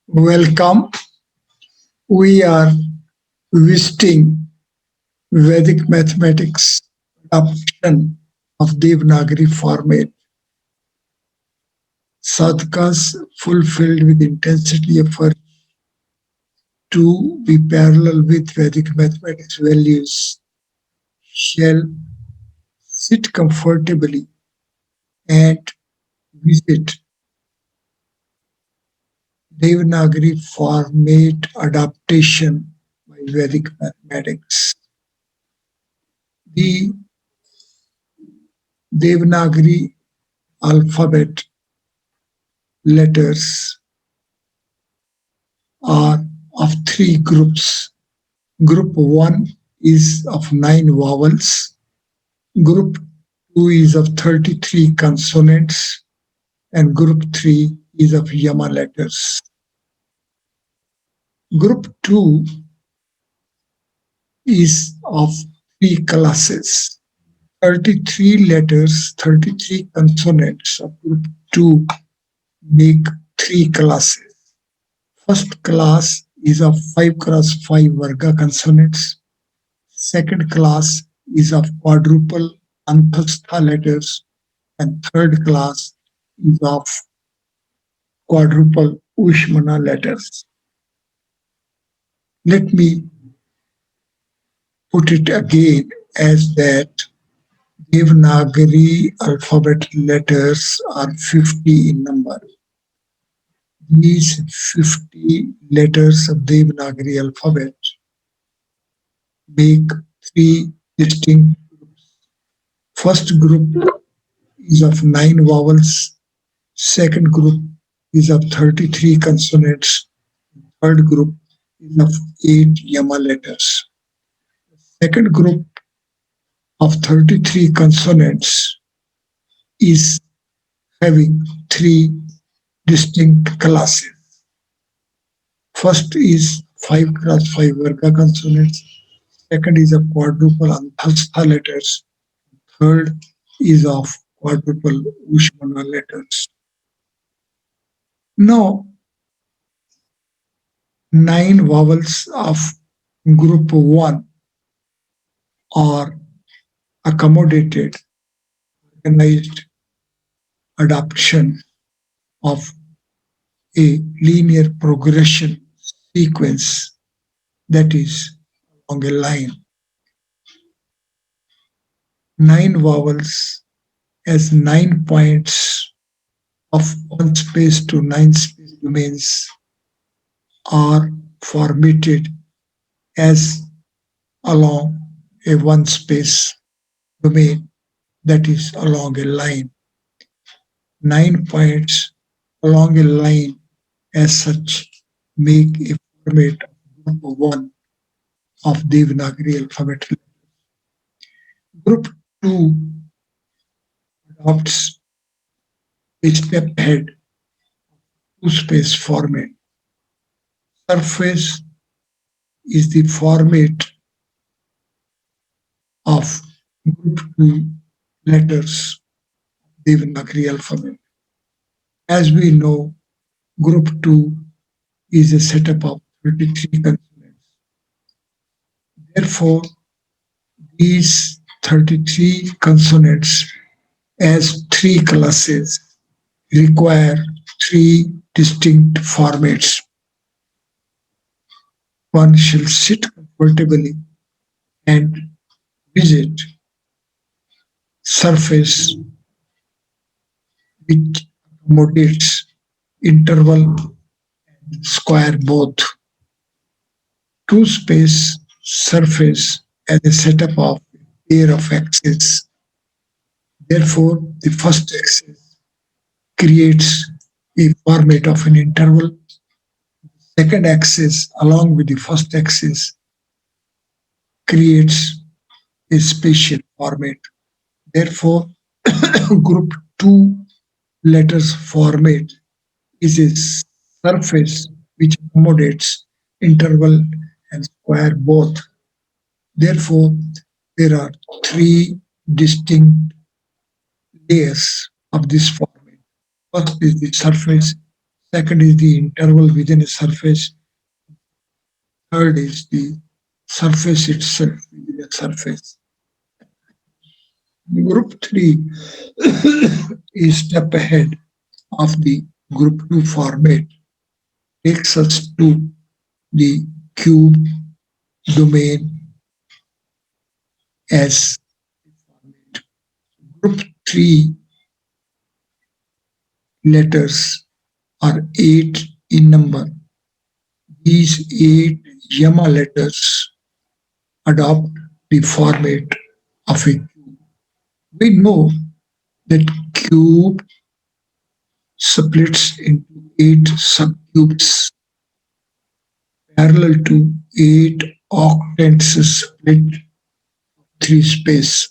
Welcome. We are visiting Vedic mathematics adoption of Devanagari format. Sadhkas fulfilled with intensity effort to be parallel with Vedic mathematics values shall sit comfortably and visit Devanagari format adaptation by Vedic mathematics. The Devanagari alphabet letters are of three groups. Group 1 is of 9 vowels. Group 2 is of 33 consonants. And group 3 is of Yama letters. Group 2 is of 3 classes. 33 letters, 33 consonants of group 2 make 3 classes. First class is of 5 cross 5 Varga consonants. Second class is of quadruple Anthastha letters. And third class is of quadruple Ushmana letters. Let me put it again as that Devanagari alphabet letters are 50 in number. These 50 letters of Devanagari alphabet make 3 distinct groups. First group is of 9 vowels. Second group is of 33 consonants. Third group is of 8 Yama letters. Second group of 33 consonants is having 3 distinct classes. First is 5 cross 5 Varga consonants. Second is of quadruple Anthastha letters. Third is of quadruple Ushmana letters. Now, 9 vowels of group 1 are accommodated, organized adoption of a linear progression sequence, that is along a line. 9 vowels as 9 points of 1 space to 9 space domains are formatted as along a 1 space domain, that is along a line. 9 points along a line as such make a format of group 1 of Devanagari alphabet. Group 2 adopts a step ahead 2 space format. Surface is the format of group 2 letters Devanagari alphabet. As we know, group 2 is a setup of 33 consonants. Therefore, these 33 consonants as 3 classes require 3 distinct formats. One shall sit comfortably and visit surface which accommodates interval and square both. 2 space surface as a setup of a pair of axes. Therefore, the first axis creates a format of an interval. Second axis, along with the first axis, creates a spatial format. Therefore, group 2 letters format is a surface which accommodates interval and square both. Therefore, there are 3 distinct layers of this format. First is the surface, Second is the interval within a surface. Third is the surface itself within a surface. Group 3 is step ahead of the group 2 format, takes us to the cube domain as format. Group 3 letters are 8 in number. These 8 Yama letters adopt the format of a cube. We know that cube splits into 8 subcubes parallel to 8 octants split 3 space.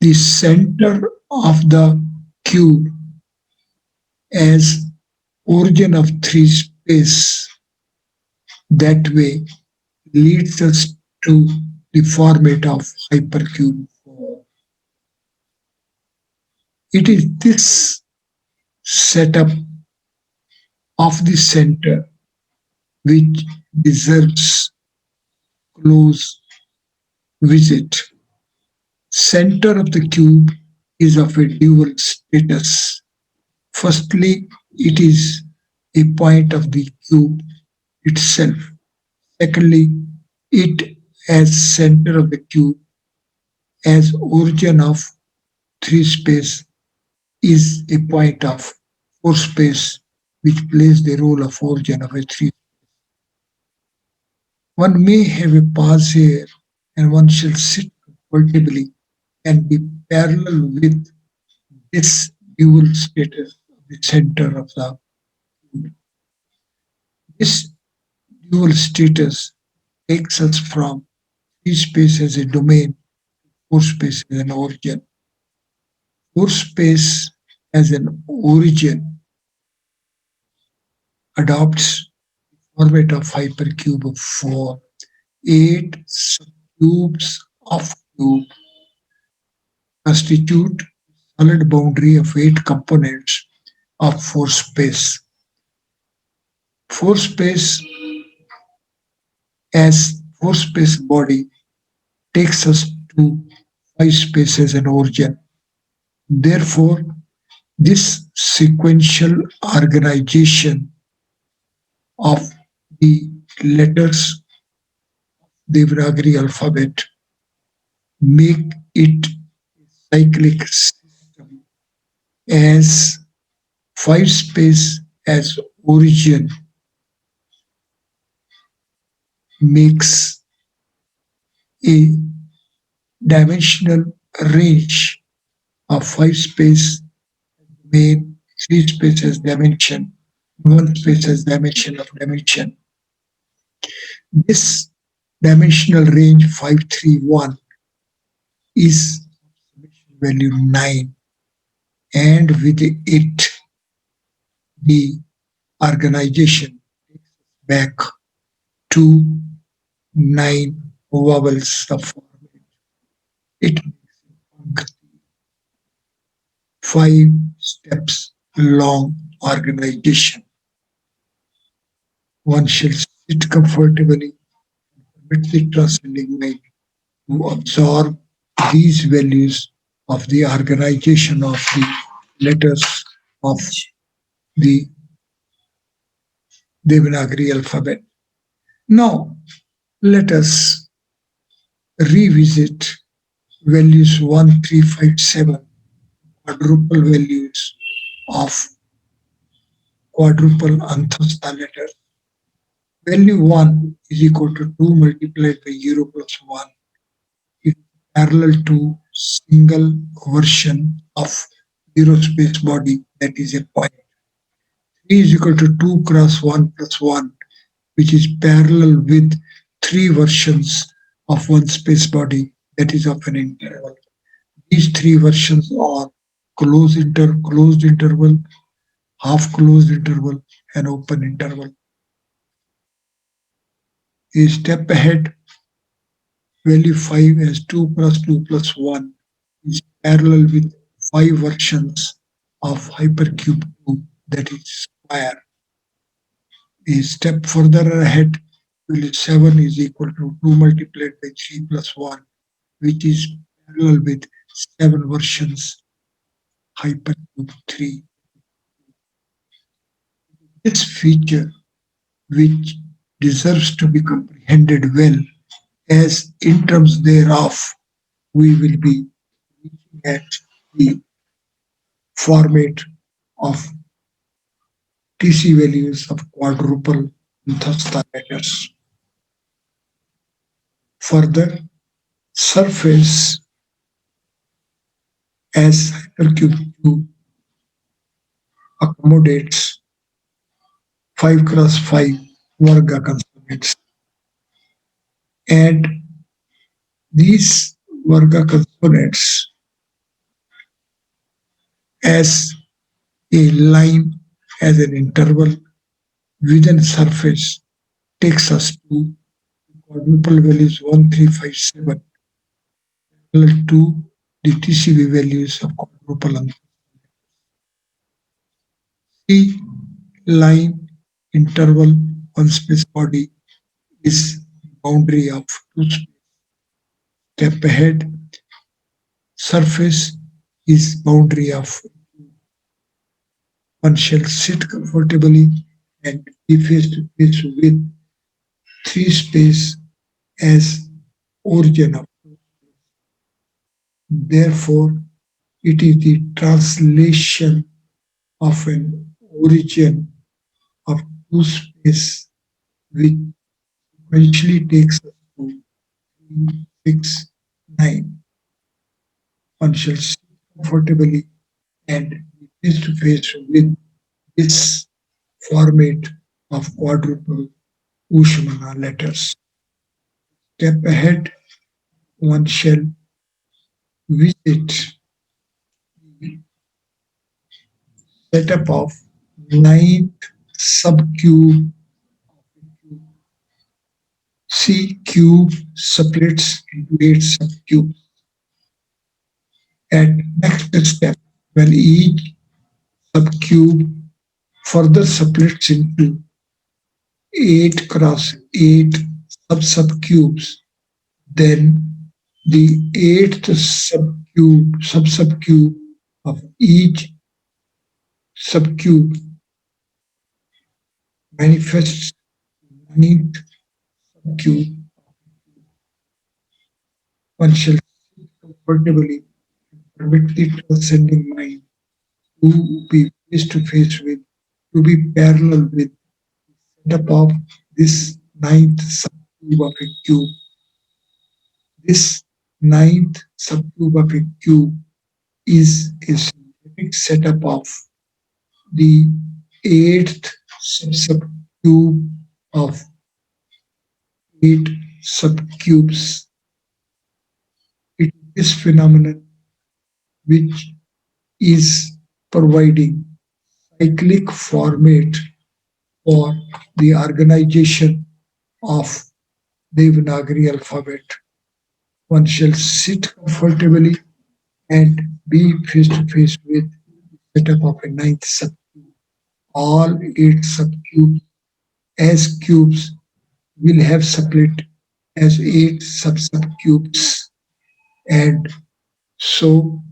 The center of the cube as origin of 3 space that way leads us to the format of hypercube 4. It is this setup of the center which deserves close visit. Center of the cube is of a dual status. Firstly, it is a point of the cube itself. Secondly, it as center of the cube as origin of 3 space is a point of 4 space which plays the role of origin of a 3. One may have a pause here and one shall sit comfortably and be parallel with this dual status of the center of the cube. This dual status takes us from 3 space as a domain, 4 space as an origin. 4 space as an origin adopts the format of hypercube of 4. 8 subcubes of cube constitute solid boundary of 8 components of 4 space. 4 space as 4 space body takes us to 5 space as an origin. Therefore, this sequential organization of the letters Devanagari alphabet make it a cyclic system as 5 space as origin makes a dimensional range of 5 space domain, 3 space as dimension, 1 space as dimension of dimension. This dimensional range 531 is value 9, and with it the organization takes us back to 9 vowels of format. It makes 5 steps long organization. One shall sit comfortably, permit the transcending mind to absorb these values of the organization of the letters of the Devanagari alphabet. Now, let us revisit values 1, 3, 5, 7, quadruple values of quadruple Anthastha letters. Value 1 is equal to 2 multiplied by 0 plus 1. It is parallel to single version of 0 space body, that is a point. 3 is equal to 2 cross 1 plus 1, which is parallel with 3 versions of 1 space body, that is of an interval. These 3 versions are closed interval, half closed interval, and open interval. A step ahead, value 5 as 2 plus 2 plus 1 is parallel with 5 versions of hypercube 2, that is higher. A step further ahead, value 7 is equal to 2 multiplied by 3 plus 1, which is parallel with 7 versions hypercube 3. This feature, which deserves to be comprehended well, as in terms thereof, we will be looking at the format of TC values of quadruple letters. Further, surface as hypercube 2 accommodates 5 cross 5 Varga consonants, and these Varga consonants as a line as an interval within surface takes us to quadruple values 1357 equal to the TCV values of quadruple and C line interval one space body is the boundary of two space. Step ahead, surface is boundary of one shall sit comfortably and be face to face with three space as origin of. Therefore, it is the translation of an origin of two space which eventually takes us to 6, 9. One shall sit comfortably and be face to face with this format of quadruple Ushmana letters. Step ahead, one shall visit the setup of ninth subcube. C cube splits into 8 subcubes. At next step, when each subcube further splits into 8 cross 8 subcubes, then the eighth subcube of each subcube manifests ninth subcube. One shall sit comfortably and permit the transcending mind to be face to face with, to be parallel with the setup of this ninth subcube of a cube. This ninth subcube of a cube is a synthetic setup of the eighth subcube of 8 subcubes. It is this phenomenon which is providing cyclic format for the organization of Devanagari alphabet. One shall sit comfortably and be face to face with the setup of a ninth subcube. All 8 subcubes as cubes will have split as 8 subcubes, and so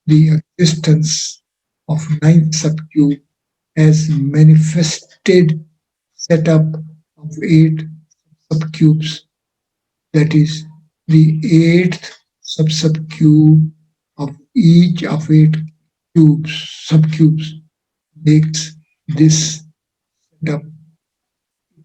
the existence of ninth subcube as manifested setup of 8 subcubes, that is the 8th subcube of each of 8 subcubes makes this setup.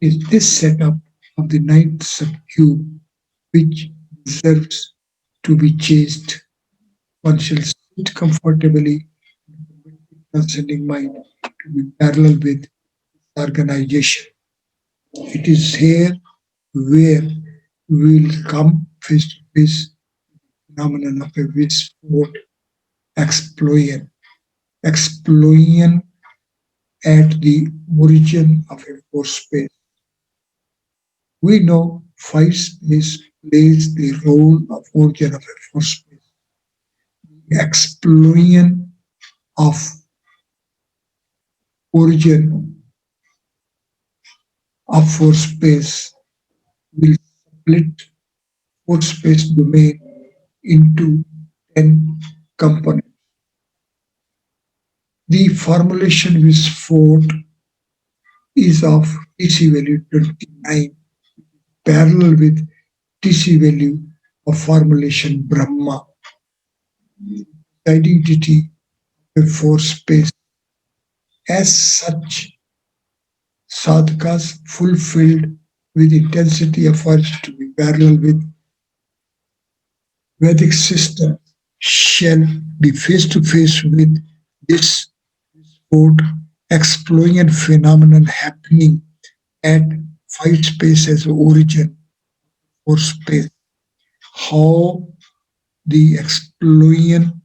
It is this setup of the ninth subcube which deserves to be chased. One shall sit comfortably, transcending mind to be parallel with organization. It is here where we will come face to face with the phenomenon of a Westport explosion. Explosion at the origin of a four space. We know 5 space plays the role of origin of a four space. The explosion of origin of four space will split four space domain into 10 components. The formulation with Ford is of TC value 29 parallel with TC value of formulation Brahma. Identity of four space. As such, sadhakas fulfilled with intensity efforts to be parallel with Vedic system shall be face to face with this sport explosion phenomenon happening at five space as origin or space. How the explosion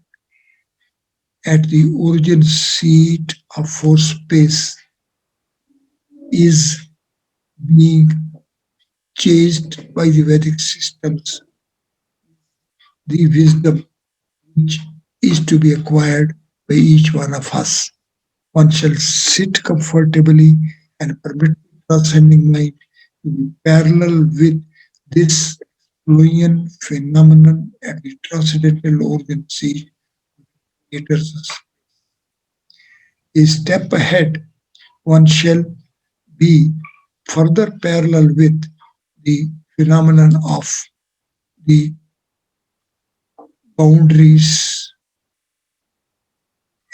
at the origin seat of four space is being chased by the Vedic systems, the wisdom which is to be acquired by each one of us. One shall sit comfortably and permit the transcending mind to be parallel with this fluent phenomenon at the transcendental organ seat. A step ahead, one shall be further parallel with the phenomenon of the boundaries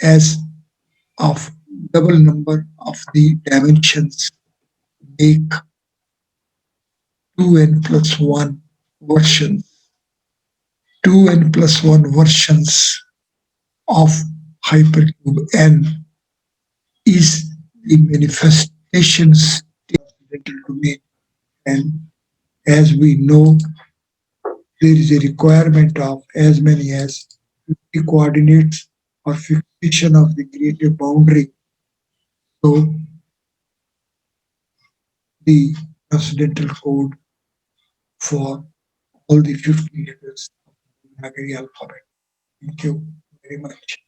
as of double number of the dimensions make 2n plus 1 versions, 2n plus 1 versions of hypercube n is the manifestation state of the domain. And as we know, there is a requirement of as many as 50 coordinates or fixation of the creative boundary. So the transcendental code for all the 50 letters of the Nagari alphabet. Thank you very much.